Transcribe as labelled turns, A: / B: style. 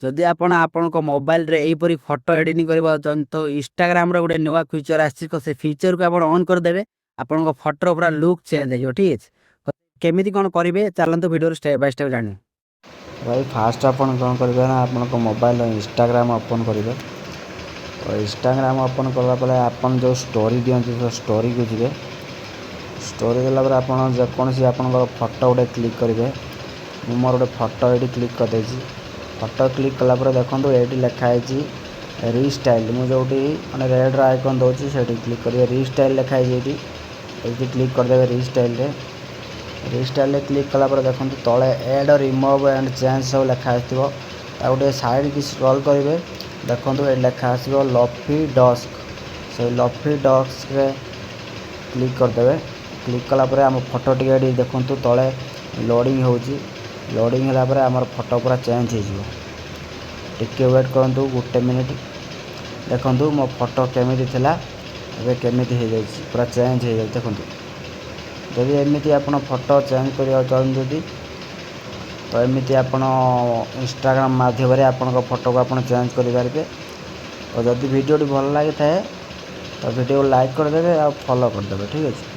A: जदि आपण आपनको मोबाइल रे एहीपरि फोटो एडिटिंग करबा चाहन तो इंस्टाग्राम रे गुटे नुवा फीचर आछि तो से फीचर को आपण ऑन कर देबे आपनको फोटो पूरा लुक चेंज हो ठीक है केमिति कोन करिवे चलंतु वीडियो स्टेप बाय स्टेप जानि
B: भाई फास्ट आपण कोन करबे ना आपनको मोबाइल इंस्टाग्राम ओपन करिवे तो इंस्टाग्राम ओपन करला परे आपण जो स्टोरी दियंती तो स्टोरी को जिवे स्टोरी देला परे आपण जे कोनसी आपनको फोटो उडे क्लिक करिवे मु मोर उडे फोटो एडी क्लिक कर देछि फोटो क्लिक कला परे देखंतु एडी लिखा है रीस्टाइल मु जोटी माने रेड आइकन दोछि सेठी क्लिक करिवे रीस्टाइल लिखा है एटी क्लिक कर देबे रीस्टाइल रे क्लिक कला पर देखंतु तळे ऐड रिमूव एंड चेंज सब लिखा आथिबो ता गोटे साइड की स्क्रॉल करिवे देखंतु ए लिखा आसीबो लॉफी डस्क से लॉफी डस्क रे क्लिक कर देबे क्लिक कला पर हम फोटो टिके देखंतु तळे लोडिंग होउची लोडिंग होला पर हमर फोटो पूरा चेंज हो जिवो टिके वेट करंतु गुटे मिनिट देखंतु मो फोटो केमिति थिला एबे केमिति हे जाईची पूरा चेंज हे जाई देखंतु जदि एमती आप फोटो चेंज करने चाहते तो एमती आप इंस्टाग्राम माध्यम आपण फोटो को आप चेंज करेंगे और जदि वीडियो भल लगी था तो वीडियो लाइक करदे और फॉलो करदे ठीक है।